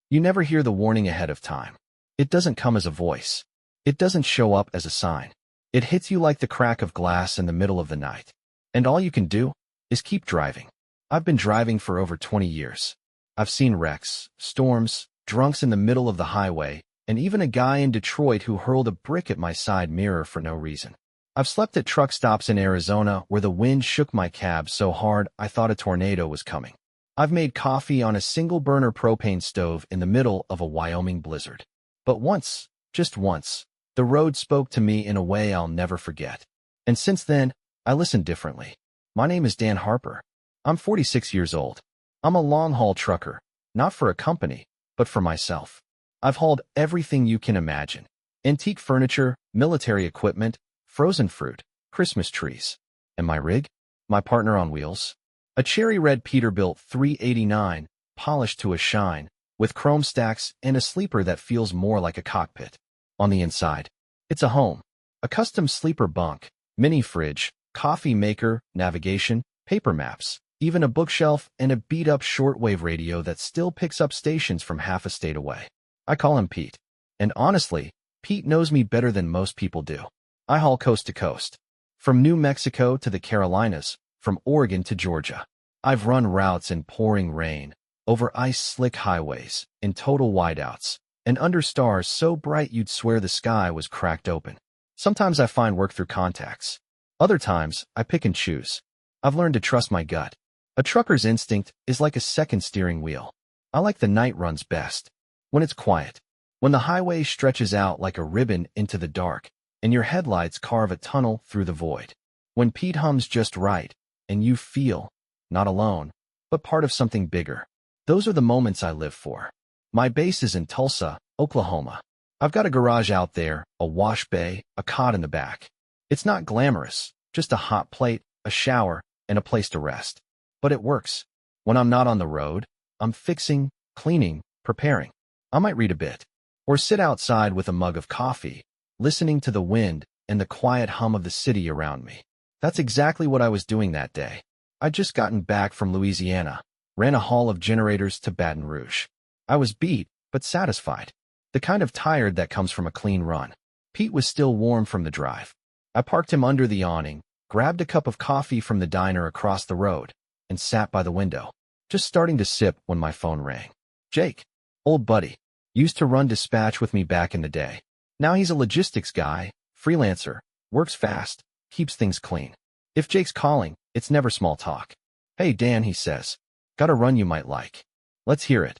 You never hear the warning ahead of time. It doesn't come as a voice. It doesn't show up as a sign. It hits you like the crack of glass in the middle of the night. And all you can do is keep driving. I've been driving for over 20 years. I've seen wrecks, storms, drunks in the middle of the highway, and even a guy in Detroit who hurled a brick at my side mirror for no reason. I've slept at truck stops in Arizona where the wind shook my cab so hard I thought a tornado was coming. I've made coffee on a single-burner propane stove in the middle of a Wyoming blizzard. But once, just once, the road spoke to me in a way I'll never forget. And since then, I listen differently. My name is Dan Harper. I'm 46 years old. I'm a long-haul trucker, not for a company, but for myself. I've hauled everything you can imagine. Antique furniture, military equipment, frozen fruit, Christmas trees. And my rig? My partner on wheels? A cherry red Peterbilt 389, polished to a shine, with chrome stacks and a sleeper that feels more like a cockpit. On the inside, it's a home. A custom sleeper bunk, mini fridge, coffee maker, navigation, paper maps, even a bookshelf and a beat-up shortwave radio that still picks up stations from half a state away. I call him Pete. And honestly, Pete knows me better than most people do. I haul coast to coast. From New Mexico to the Carolinas, from Oregon to Georgia. I've run routes in pouring rain, over ice-slick highways, in total whiteouts, and under stars so bright you'd swear the sky was cracked open. Sometimes I find work through contacts. Other times, I pick and choose. I've learned to trust my gut. A trucker's instinct is like a second steering wheel. I like the night runs best. When it's quiet. When the highway stretches out like a ribbon into the dark, and your headlights carve a tunnel through the void. When Pete hums just right, and you feel, not alone, but part of something bigger. Those are the moments I live for. My base is in Tulsa, Oklahoma. I've got a garage out there, a wash bay, a cot in the back. It's not glamorous, just a hot plate, a shower, and a place to rest. But it works. When I'm not on the road, I'm fixing, cleaning, preparing. I might read a bit, or sit outside with a mug of coffee, listening to the wind and the quiet hum of the city around me. That's exactly what I was doing that day. I'd just gotten back from Louisiana, ran a haul of generators to Baton Rouge. I was beat, but satisfied. The kind of tired that comes from a clean run. Pete was still warm from the drive. I parked him under the awning, grabbed a cup of coffee from the diner across the road, and sat by the window, just starting to sip when my phone rang. Jake, old buddy, used to run dispatch with me back in the day. Now he's a logistics guy, freelancer, works fast, keeps things clean. If Jake's calling, it's never small talk. Hey Dan, he says, got a run you might like. Let's hear it.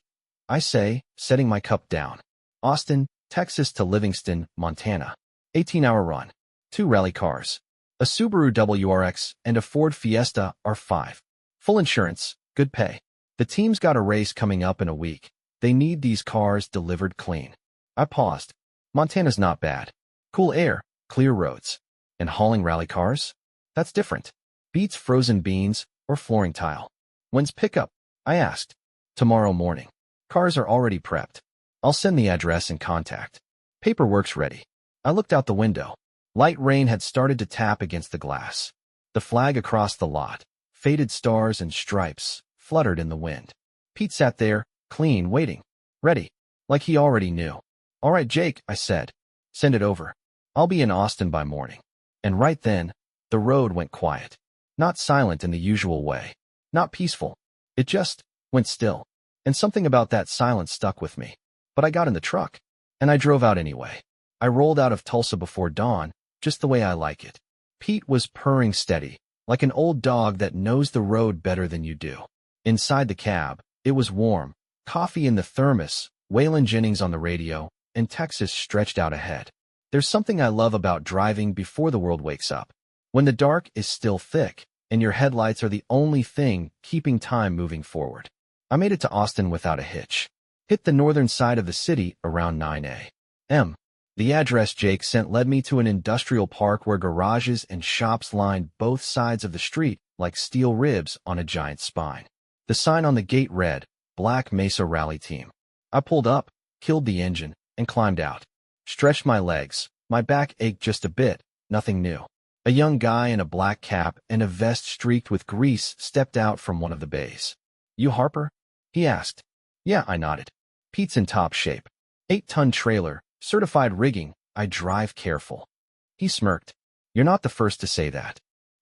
I say, setting my cup down. Austin, Texas to Livingston, Montana. 18-hour run. 2 rally cars. A Subaru WRX and a Ford Fiesta R5. Full insurance, good pay. The team's got a race coming up in a week. They need these cars delivered clean. I paused. Montana's not bad. Cool air, clear roads. And hauling rally cars? That's different. Beats frozen beans or flooring tile. When's pickup? I asked. Tomorrow morning. Cars are already prepped. I'll send the address and contact. Paperwork's ready. I looked out the window. Light rain had started to tap against the glass. The flag across the lot, faded stars and stripes, fluttered in the wind. Pete sat there, clean, waiting. Ready. Like he already knew. All right, Jake, I said. Send it over. I'll be in Austin by morning. And right then, the road went quiet. Not silent in the usual way. Not peaceful. It just went still. And something about that silence stuck with me. But I got in the truck. And I drove out anyway. I rolled out of Tulsa before dawn, just the way I like it. Pete was purring steady, like an old dog that knows the road better than you do. Inside the cab, it was warm. Coffee in the thermos, Waylon Jennings on the radio, and Texas stretched out ahead. There's something I love about driving before the world wakes up. When the dark is still thick, and your headlights are the only thing keeping time moving forward. I made it to Austin without a hitch. Hit the northern side of the city around 9 a.m. The address Jake sent led me to an industrial park where garages and shops lined both sides of the street like steel ribs on a giant spine. The sign on the gate read, Black Mesa Rally Team. I pulled up, killed the engine, and climbed out. Stretched my legs. My back ached just a bit, nothing new. A young guy in a black cap and a vest streaked with grease stepped out from one of the bays. You Harper? He asked. Yeah, I nodded. Pete's in top shape. 8-ton trailer, certified rigging, I drive careful. He smirked. You're not the first to say that.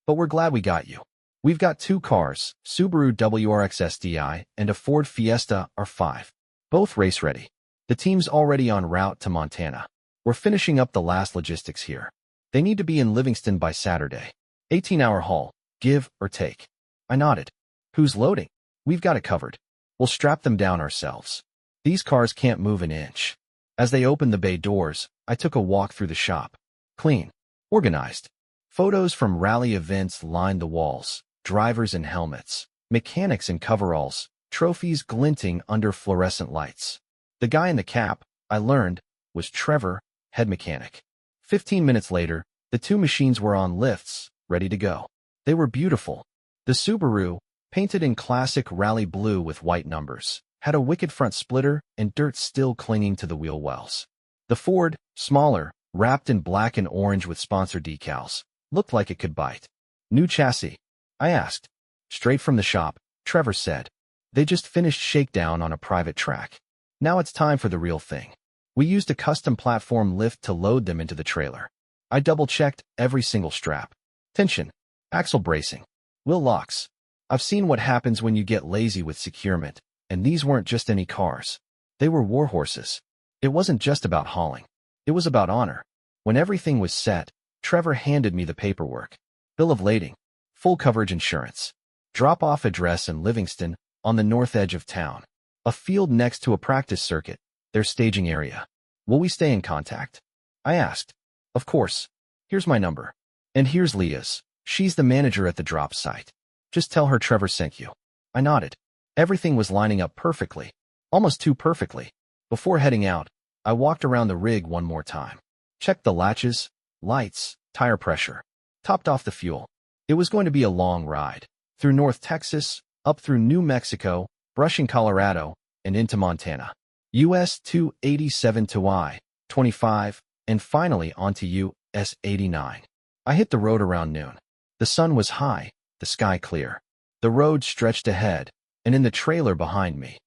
But we're glad we got you. We've got 2 cars, Subaru WRX SDI and a Ford Fiesta R5. Both race ready. The team's already en route to Montana. We're finishing up the last logistics here. They need to be in Livingston by Saturday. 18-hour haul, give or take. I nodded. Who's loading? We've got it covered. We'll strap them down ourselves. These cars can't move an inch. As they opened the bay doors, I took a walk through the shop. Clean. Organized. Photos from rally events lined the walls. Drivers in helmets. Mechanics in coveralls. Trophies glinting under fluorescent lights. The guy in the cap, I learned, was Trevor, head mechanic. 15 minutes later, the 2 machines were on lifts, ready to go. They were beautiful. The Subaru, painted in classic rally blue with white numbers, had a wicked front splitter and dirt still clinging to the wheel wells. The Ford, smaller, wrapped in black and orange with sponsor decals, looked like it could bite. New chassis? I asked. Straight from the shop, Trevor said. They just finished shakedown on a private track. Now it's time for the real thing. We used a custom platform lift to load them into the trailer. I double-checked every single strap. Tension. Axle bracing. Wheel locks. I've seen what happens when you get lazy with securement, and these weren't just any cars. They were war horses. It wasn't just about hauling. It was about honor. When everything was set, Trevor handed me the paperwork. Bill of lading. Full coverage insurance. Drop-off address in Livingston, on the north edge of town. A field next to a practice circuit, their staging area. Will we stay in contact? I asked. Of course. Here's my number. And here's Leah's. She's the manager at the drop site. Just tell her Trevor sent you. I nodded. Everything was lining up perfectly. Almost too perfectly. Before heading out, I walked around the rig one more time. Checked the latches, lights, tire pressure. Topped off the fuel. It was going to be a long ride. Through North Texas, up through New Mexico, brushing Colorado, and into Montana. US 287 to I-25, and finally onto US 89. I hit the road around noon. The sun was high, the sky clear. The road stretched ahead, and in the trailer behind me,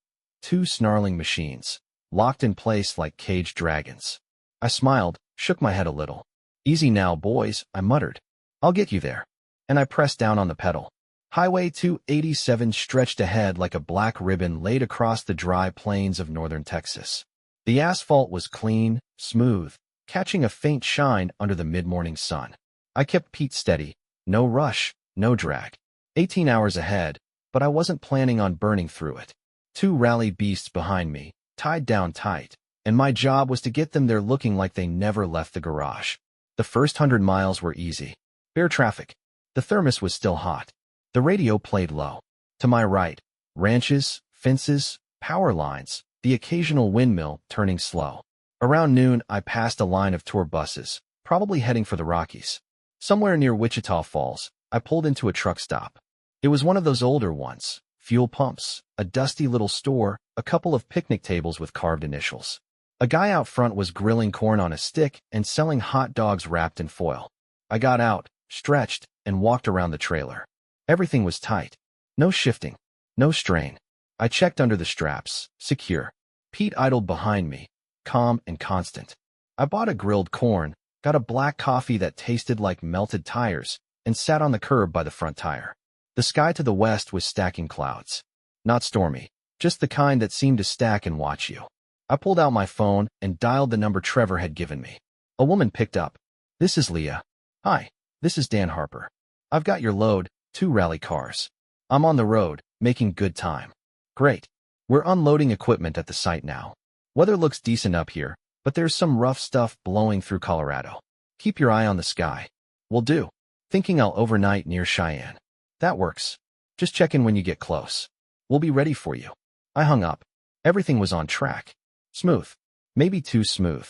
2 snarling machines, locked in place like caged dragons. I smiled, shook my head a little. Easy now, boys, I muttered. I'll get you there. And I pressed down on the pedal. Highway 287 stretched ahead like a black ribbon laid across the dry plains of northern Texas. The asphalt was clean, smooth, catching a faint shine under the mid-morning sun. I kept Pete steady. No rush, no drag. 18 hours ahead, but I wasn't planning on burning through it. 2 rally beasts behind me, tied down tight, and my job was to get them there looking like they never left the garage. The first 100 miles were easy. Bare traffic. The thermos was still hot. The radio played low. To my right, ranches, fences, power lines, the occasional windmill turning slow. Around noon, I passed a line of tour buses, probably heading for the Rockies. Somewhere near Wichita Falls, I pulled into a truck stop. It was one of those older ones, fuel pumps, a dusty little store, a couple of picnic tables with carved initials. A guy out front was grilling corn on a stick and selling hot dogs wrapped in foil. I got out, stretched, and walked around the trailer. Everything was tight. No shifting. No strain. I checked under the straps, secure. Pete idled behind me, calm and constant. I bought a grilled corn, got a black coffee that tasted like melted tires, and sat on the curb by the front tire. The sky to the west was stacking clouds. Not stormy, just the kind that seemed to stack and watch you. I pulled out my phone and dialed the number Trevor had given me. A woman picked up. This is Leah. Hi, this is Dan Harper. I've got your load, 2 rally cars. I'm on the road, making good time. Great. We're unloading equipment at the site now. Weather looks decent up here, but there's some rough stuff blowing through Colorado. Keep your eye on the sky. Will do. Thinking I'll overnight near Cheyenne. That works. Just check in when you get close. We'll be ready for you. I hung up. Everything was on track. Smooth. Maybe too smooth.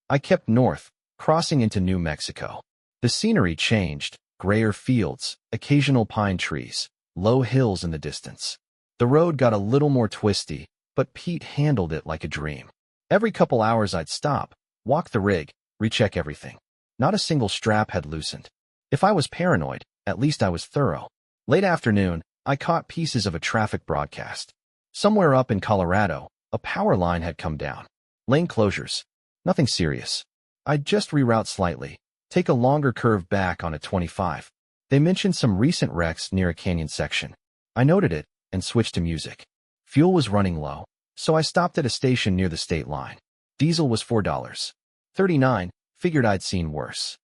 I kept north, crossing into New Mexico. The scenery changed. Grayer fields, occasional pine trees, low hills in the distance. The road got a little more twisty, but Pete handled it like a dream. Every couple hours I'd stop, walk the rig, recheck everything. Not a single strap had loosened. If I was paranoid, at least I was thorough. Late afternoon, I caught pieces of a traffic broadcast. Somewhere up in Colorado, A power line had come down. Lane closures. Nothing serious. I'd just reroute slightly, take a longer curve back on a 25. They mentioned some recent wrecks near a canyon section. I noted it and switched to music. Fuel was running low, so I stopped at a station near the state line. Diesel was $4.39, figured I'd seen worse.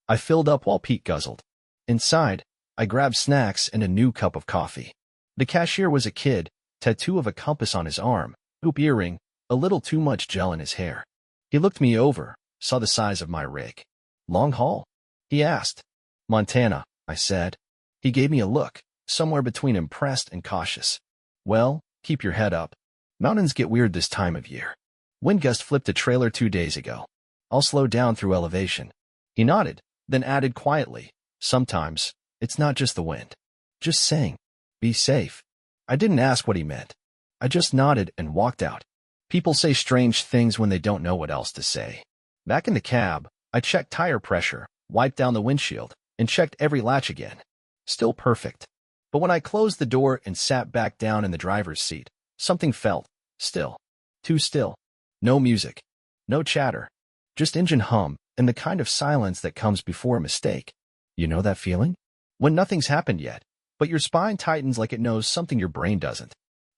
I filled up while Pete guzzled. Inside, I grabbed snacks and a new cup of coffee. The cashier was a kid, tattoo of a compass on his arm, hoop earring, a little too much gel in his hair. He looked me over, saw the size of my rig. Long haul? He asked. Montana, I said. He gave me a look, somewhere between impressed and cautious. Well, keep your head up. Mountains get weird this time of year. Wind gust flipped a trailer 2 days ago. I'll slow down through elevation. He nodded, then added quietly, sometimes, it's not just the wind. Just saying. Be safe. I didn't ask what he meant. I just nodded and walked out. People say strange things when they don't know what else to say. Back in the cab, I checked tire pressure, wiped down the windshield, and checked every latch again. Still perfect. But when I closed the door and sat back down in the driver's seat, something felt still. Too still. No music. No chatter. Just engine hum and the kind of silence that comes before a mistake. You know that feeling? When nothing's happened yet, but your spine tightens like it knows something your brain doesn't.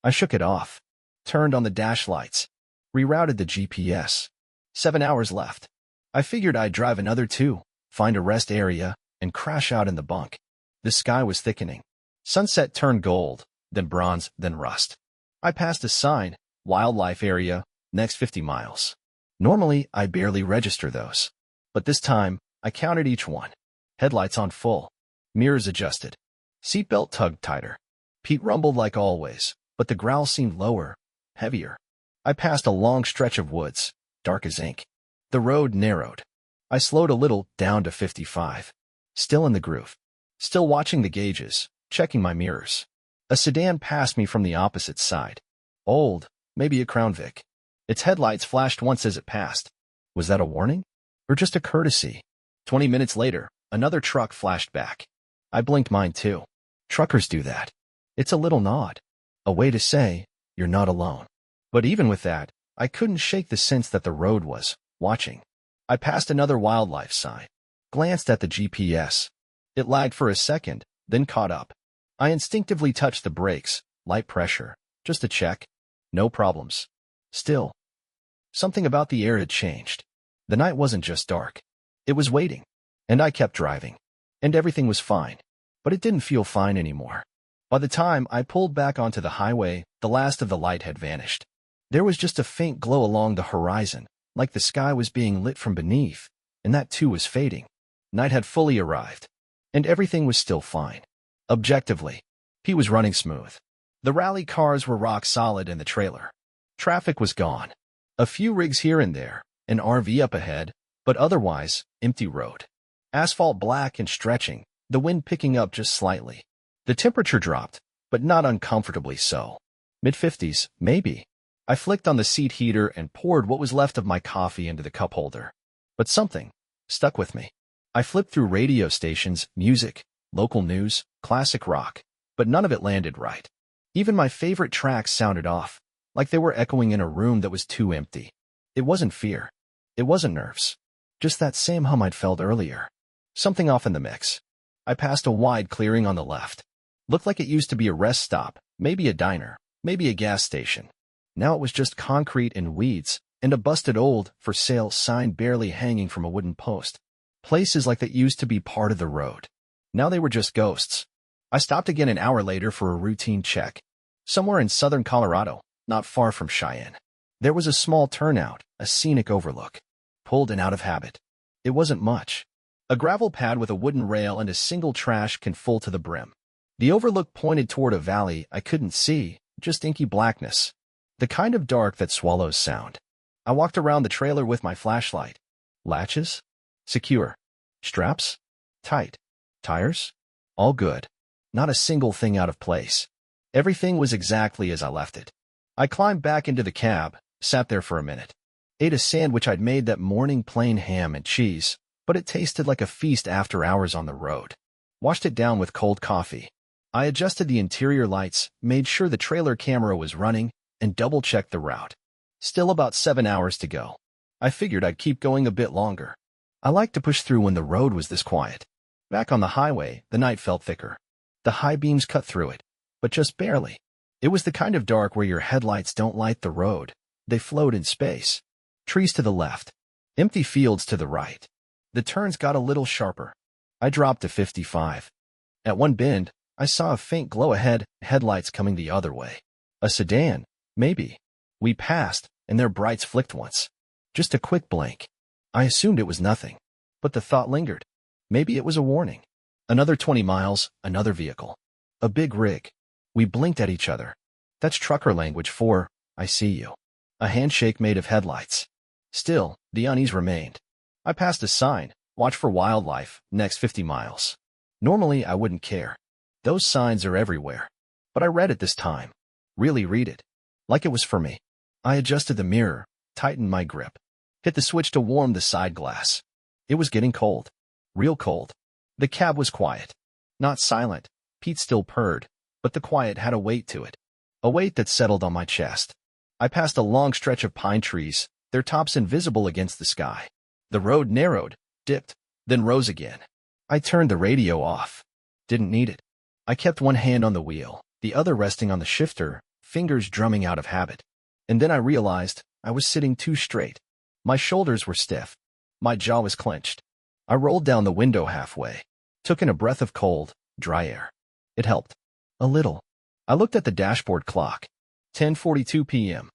I shook it off. Turned on the dash lights. Rerouted the GPS. 7 hours left. I figured I'd drive another 2, find a rest area, and crash out in the bunk. The sky was thickening. Sunset turned gold, then bronze, then rust. I passed a sign, wildlife area, next 50 miles. Normally, I barely register those. But this time, I counted each one. Headlights on full. Mirrors adjusted. Seatbelt tugged tighter. Pete rumbled like always, but the growl seemed lower, heavier. I passed a long stretch of woods, dark as ink. The road narrowed. I slowed a little, down to 55. Still in the groove. Still watching the gauges, checking my mirrors. A sedan passed me from the opposite side. Old, maybe a Crown Vic. Its headlights flashed once as it passed. Was that a warning? Or just a courtesy? 20 minutes later, another truck flashed back. I blinked mine too. Truckers do that. It's a little nod. A way to say, you're not alone. But even with that, I couldn't shake the sense that the road was watching. I passed another wildlife sign. Glanced at the GPS. It lagged for a second, then caught up. I instinctively touched the brakes, light pressure, just to check. No problems. Still. Something about the air had changed. The night wasn't just dark. It was waiting. And I kept driving. And everything was fine. But it didn't feel fine anymore. By the time I pulled back onto the highway, the last of the light had vanished. There was just a faint glow along the horizon, like the sky was being lit from beneath, and that too was fading. Night had fully arrived. And everything was still fine. Objectively, he was running smooth. The rally cars were rock solid in the trailer. Traffic was gone. A few rigs here and there, an RV up ahead, but otherwise, empty road. Asphalt black and stretching, the wind picking up just slightly. The temperature dropped, but not uncomfortably so. Mid-50s, maybe. I flicked on the seat heater and poured what was left of my coffee into the cup holder. But something stuck with me. I flipped through radio stations, music, local news, classic rock, but none of it landed right. Even my favorite tracks sounded off, like they were echoing in a room that was too empty. It wasn't fear. It wasn't nerves. Just that same hum I'd felt earlier. Something off in the mix. I passed a wide clearing on the left. Looked like it used to be a rest stop, maybe a diner, maybe a gas station. Now it was just concrete and weeds, and a busted old for sale sign barely hanging from a wooden post. Places like that used to be part of the road. Now they were just ghosts. I stopped again an hour later for a routine check. Somewhere in southern Colorado, not far from Cheyenne. There was a small turnout, a scenic overlook. Pulled in out of habit. It wasn't much. A gravel pad with a wooden rail and a single trash can full to the brim. The overlook pointed toward a valley I couldn't see, just inky blackness. The kind of dark that swallows sound. I walked around the trailer with my flashlight. Latches? Secure. Straps? Tight. Tires? All good. Not a single thing out of place. Everything was exactly as I left it. I climbed back into the cab, sat there for a minute. Ate a sandwich I'd made that morning, plain ham and cheese, but it tasted like a feast after hours on the road. Washed it down with cold coffee. I adjusted the interior lights, made sure the trailer camera was running, and double-checked the route. Still about 7 hours to go. I figured I'd keep going a bit longer. I liked to push through when the road was this quiet. Back on the highway, the night felt thicker. The high beams cut through it, but just barely. It was the kind of dark where your headlights don't light the road. They float in space. Trees to the left. Empty fields to the right. The turns got a little sharper. I dropped to 55. At one bend, I saw a faint glow ahead, headlights coming the other way. A sedan, maybe. We passed, and their brights flicked once. Just a quick blink. I assumed it was nothing, but the thought lingered. Maybe it was a warning. Another 20 miles, another vehicle. A big rig. We blinked at each other. That's trucker language for, I see you. A handshake made of headlights. Still, the unease remained. I passed a sign, watch for wildlife, next 50 miles. Normally, I wouldn't care. Those signs are everywhere. But I read it this time. Really read it. Like it was for me. I adjusted the mirror, tightened my grip. Hit the switch to warm the side glass. It was getting cold. Real cold. The cab was quiet. Not silent. Pete still purred, but the quiet had a weight to it. A weight that settled on my chest. I passed a long stretch of pine trees, their tops invisible against the sky. The road narrowed, dipped, then rose again. I turned the radio off. Didn't need it. I kept one hand on the wheel, the other resting on the shifter, fingers drumming out of habit. And then I realized I was sitting too straight. My shoulders were stiff. My jaw was clenched. I rolled down the window halfway, took in a breath of cold, dry air. It helped. A little. I looked at the dashboard clock. 10:42 p.m.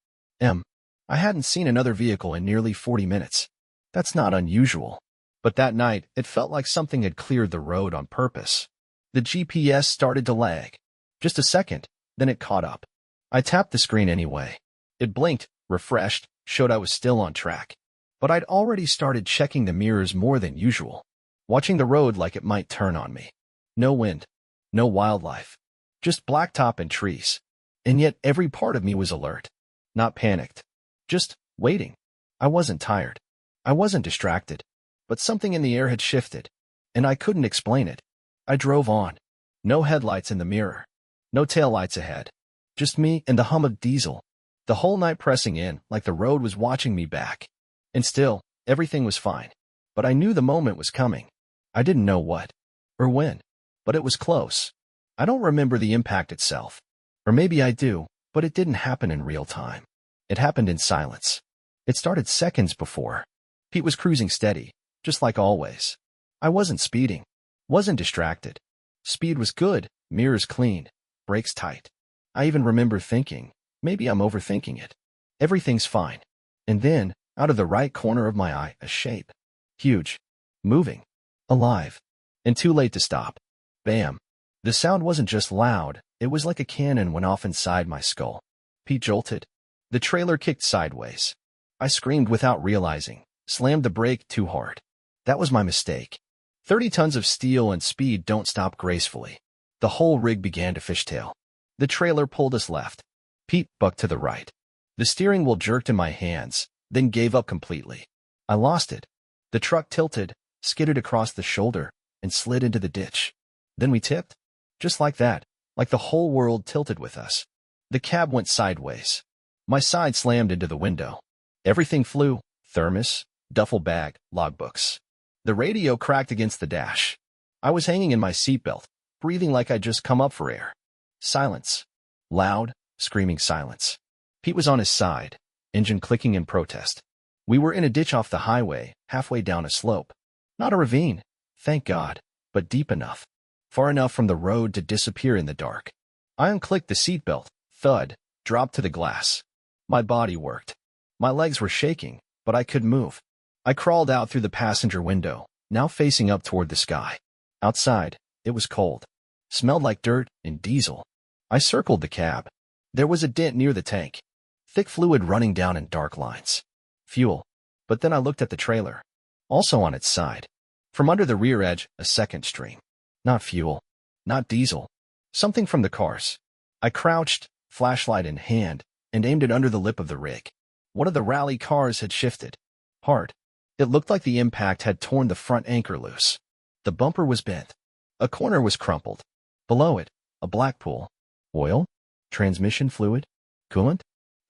I hadn't seen another vehicle in nearly 40 minutes. That's not unusual. But that night, it felt like something had cleared the road on purpose. The GPS started to lag. Just a second, then it caught up. I tapped the screen anyway. It blinked, refreshed, showed I was still on track. But I'd already started checking the mirrors more than usual, watching the road like it might turn on me. No wind, no wildlife, just blacktop and trees. And yet every part of me was alert, not panicked, just waiting. I wasn't tired. I wasn't distracted, but something in the air had shifted, and I couldn't explain it. I drove on. No headlights in the mirror, no taillights ahead, just me and the hum of diesel. The whole night pressing in like the road was watching me back. And still, everything was fine. But I knew the moment was coming. I didn't know what or when, but it was close. I don't remember the impact itself. Or maybe I do, but it didn't happen in real time. It happened in silence. It started seconds before. Pete was cruising steady, just like always. I wasn't speeding, wasn't distracted. Speed was good, mirrors clean, brakes tight. I even remember thinking, maybe I'm overthinking it. Everything's fine. And then, out of the right corner of my eye, a shape. Huge. Moving. Alive. And too late to stop. Bam. The sound wasn't just loud, it was like a cannon went off inside my skull. Pete jolted. The trailer kicked sideways. I screamed without realizing, slammed the brake too hard. That was my mistake. 30 tons of steel and speed don't stop gracefully. The whole rig began to fishtail. The trailer pulled us left. Pete bucked to the right. The steering wheel jerked in my hands, then gave up completely. I lost it. The truck tilted, skidded across the shoulder, and slid into the ditch. Then we tipped. Just like that, like the whole world tilted with us. The cab went sideways. My side slammed into the window. Everything flew, thermos, duffel bag, logbooks. The radio cracked against the dash. I was hanging in my seatbelt, breathing like I'd just come up for air. Silence. Loud, screaming silence. Pete was on his side, engine clicking in protest. We were in a ditch off the highway, halfway down a slope. Not a ravine, thank God, but deep enough. Far enough from the road to disappear in the dark. I unclicked the seatbelt, thud, dropped to the glass. My body worked. My legs were shaking, but I could move. I crawled out through the passenger window, now facing up toward the sky. Outside, it was cold. Smelled like dirt and diesel. I circled the cab. There was a dent near the tank. Thick fluid running down in dark lines. Fuel. But then I looked at the trailer. Also on its side. From under the rear edge, a second stream. Not fuel. Not diesel. Something from the cars. I crouched, flashlight in hand, and aimed it under the lip of the rig. One of the rally cars had shifted. Hard. It looked like the impact had torn the front anchor loose. The bumper was bent. A corner was crumpled. Below it, a black pool. Oil? Transmission fluid? Coolant?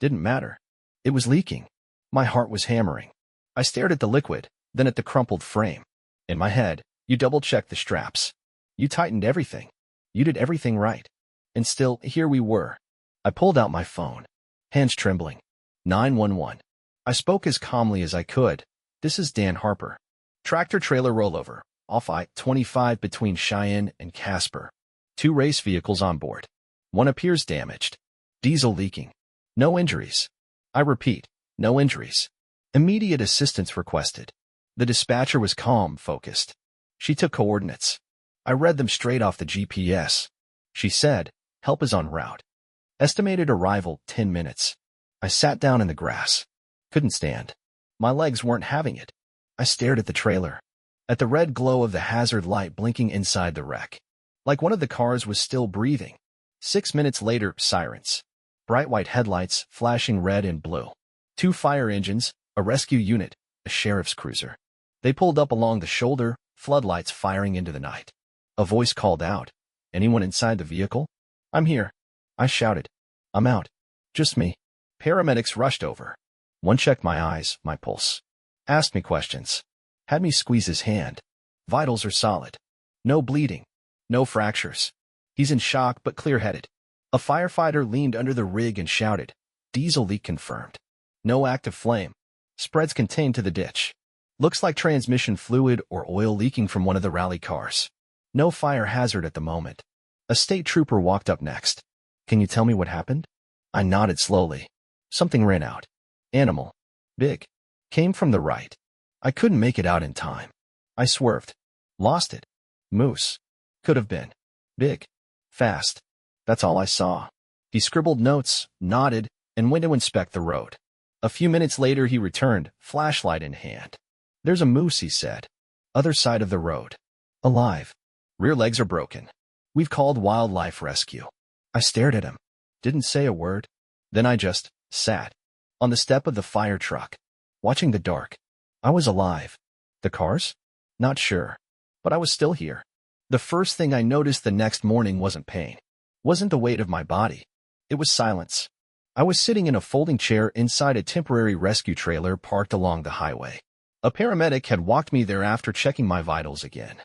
Didn't matter. It was leaking. My heart was hammering. I stared at the liquid, then at the crumpled frame. In my head, you double-checked the straps. You tightened everything. You did everything right. And still, here we were. I pulled out my phone. Hands trembling. 911. I spoke as calmly as I could. This is Dan Harper. Tractor-trailer rollover, off I-25 between Cheyenne and Casper. 2 race vehicles on board. One appears damaged. Diesel leaking. No injuries. I repeat, no injuries. Immediate assistance requested. The dispatcher was calm, focused. She took coordinates. I read them straight off the GPS. She said, help is en route. Estimated arrival, 10 minutes. I sat down in the grass. Couldn't stand. My legs weren't having it. I stared at the trailer. At the red glow of the hazard light blinking inside the wreck. Like one of the cars was still breathing. 6 minutes later, sirens. Bright white headlights, flashing red and blue. 2 fire engines, a rescue unit, a sheriff's cruiser. They pulled up along the shoulder, floodlights firing into the night. A voice called out. Anyone inside the vehicle? I'm here. I shouted. I'm out. Just me. Paramedics rushed over. One checked my eyes, my pulse. Asked me questions. Had me squeeze his hand. Vitals are solid. No bleeding. No fractures. He's in shock but clear-headed. A firefighter leaned under the rig and shouted. Diesel leak confirmed. No active flame. Spreads contained to the ditch. Looks like transmission fluid or oil leaking from one of the rally cars. No fire hazard at the moment. A state trooper walked up next. Can you tell me what happened? I nodded slowly. Something ran out. Animal. Big. Came from the right. I couldn't make it out in time. I swerved. Lost it. Moose. Could have been. Big. Fast. That's all I saw. He scribbled notes, nodded, and went to inspect the road. A few minutes later he returned, flashlight in hand. There's a moose, he said. Other side of the road. Alive. Rear legs are broken. We've called wildlife rescue. I stared at him. Didn't say a word. Then I just sat. On the step of the fire truck. Watching the dark. I was alive. The cars? Not sure. But I was still here. The first thing I noticed the next morning wasn't pain. Wasn't the weight of my body. It was silence. I was sitting in a folding chair inside a temporary rescue trailer parked along the highway. A paramedic had walked me there after checking my vitals again.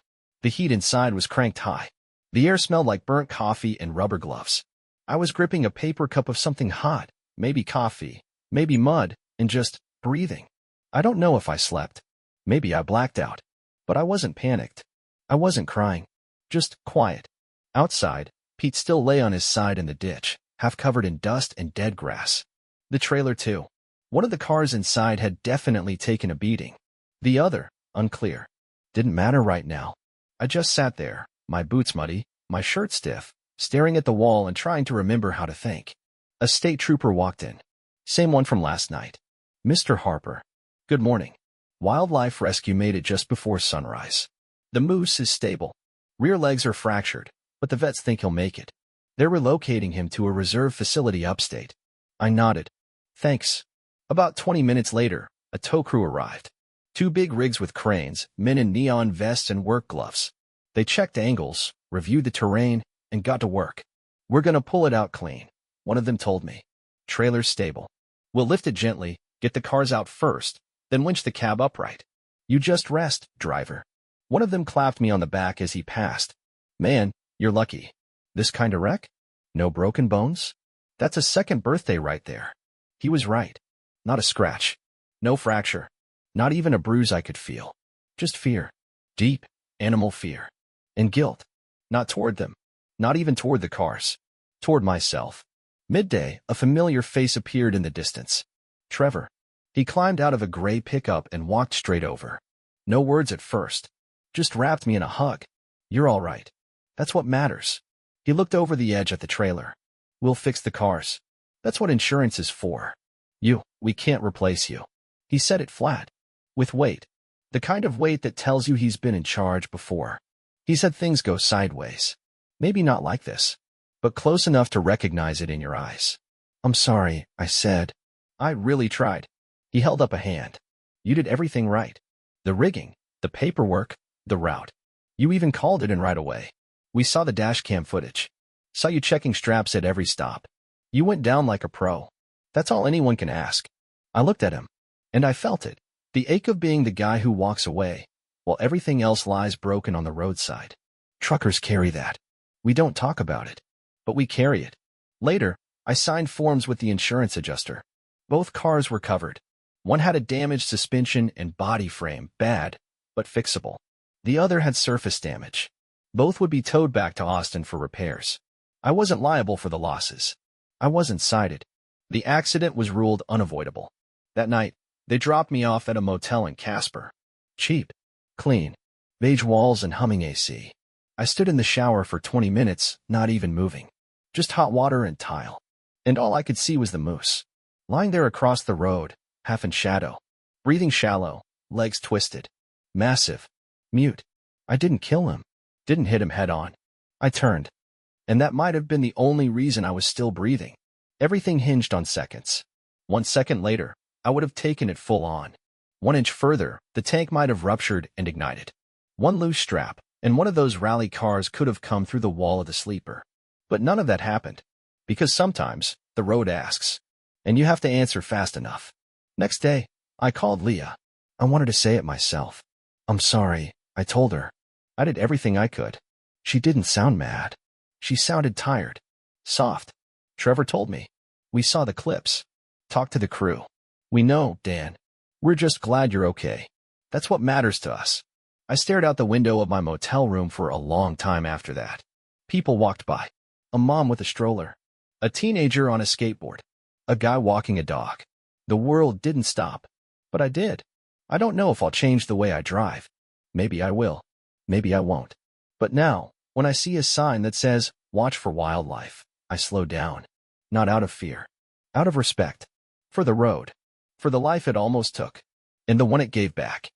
The heat inside was cranked high. The air smelled like burnt coffee and rubber gloves. I was gripping a paper cup of something hot, maybe coffee, maybe mud, and just breathing. I don't know if I slept. Maybe I blacked out. But I wasn't panicked. I wasn't crying. Just quiet. Outside, Pete still lay on his side in the ditch, half covered in dust and dead grass. The trailer too. One of the cars inside had definitely taken a beating. The other, unclear. Didn't matter right now. I just sat there, my boots muddy, my shirt stiff, staring at the wall and trying to remember how to think. A state trooper walked in. Same one from last night. Mr. Harper. Good morning. Wildlife rescue made it just before sunrise. The moose is stable. Rear legs are fractured, but the vets think he'll make it. They're relocating him to a reserve facility upstate. I nodded. Thanks. About 20 minutes later, a tow crew arrived. 2 big rigs with cranes, men in neon vests and work gloves. They checked angles, reviewed the terrain, and got to work. We're gonna pull it out clean, one of them told me. Trailer's stable. We'll lift it gently, get the cars out first, then winch the cab upright. You just rest, driver. One of them clapped me on the back as he passed. Man, you're lucky. This kind of wreck? No broken bones? That's a second birthday right there. He was right. Not a scratch. No fracture. Not even a bruise I could feel. Just fear. Deep, animal fear. And guilt. Not toward them. Not even toward the cars. Toward myself. Midday, a familiar face appeared in the distance. Trevor. He climbed out of a gray pickup and walked straight over. No words at first. Just wrapped me in a hug. You're all right. That's what matters. He looked over the edge at the trailer. We'll fix the cars. That's what insurance is for. We can't replace you. He said it flat. With weight. The kind of weight that tells you he's been in charge before. He's had things go sideways. Maybe not like this, but close enough to recognize it in your eyes. I'm sorry, I said. I really tried. He held up a hand. You did everything right. The rigging, the paperwork, the route. You even called it in right away. We saw the dash cam footage. Saw you checking straps at every stop. You went down like a pro. That's all anyone can ask. I looked at him, and I felt it. The ache of being the guy who walks away, while everything else lies broken on the roadside. Truckers carry that. We don't talk about it, but we carry it. Later, I signed forms with the insurance adjuster. Both cars were covered. One had a damaged suspension and body frame, bad, but fixable. The other had surface damage. Both would be towed back to Austin for repairs. I wasn't liable for the losses. I wasn't cited. The accident was ruled unavoidable. That night, they dropped me off at a motel in Casper. Cheap, clean, beige walls and humming AC. I stood in the shower for 20 minutes, not even moving. Just hot water and tile. And all I could see was the moose. Lying there across the road, half in shadow. Breathing shallow, legs twisted. Massive. Mute. I didn't kill him. Didn't hit him head on. I turned. And that might have been the only reason I was still breathing. Everything hinged on seconds. 1 second later, I would have taken it full on. 1 inch further, the tank might have ruptured and ignited. One loose strap, and one of those rally cars could have come through the wall of the sleeper. But none of that happened. Because sometimes, the road asks. And you have to answer fast enough. Next day, I called Leah. I wanted to say it myself. I'm sorry, I told her. I did everything I could. She didn't sound mad. She sounded tired. Soft. Trevor told me. We saw the clips. Talked to the crew. We know, Dan. We're just glad you're okay. That's what matters to us. I stared out the window of my motel room for a long time after that. People walked by. A mom with a stroller. A teenager on a skateboard. A guy walking a dog. The world didn't stop. But I did. I don't know if I'll change the way I drive. Maybe I will. Maybe I won't. But now, when I see a sign that says, "Watch for wildlife," I slow down. Not out of fear. Out of respect. For the road. For the life it almost took. And the one it gave back.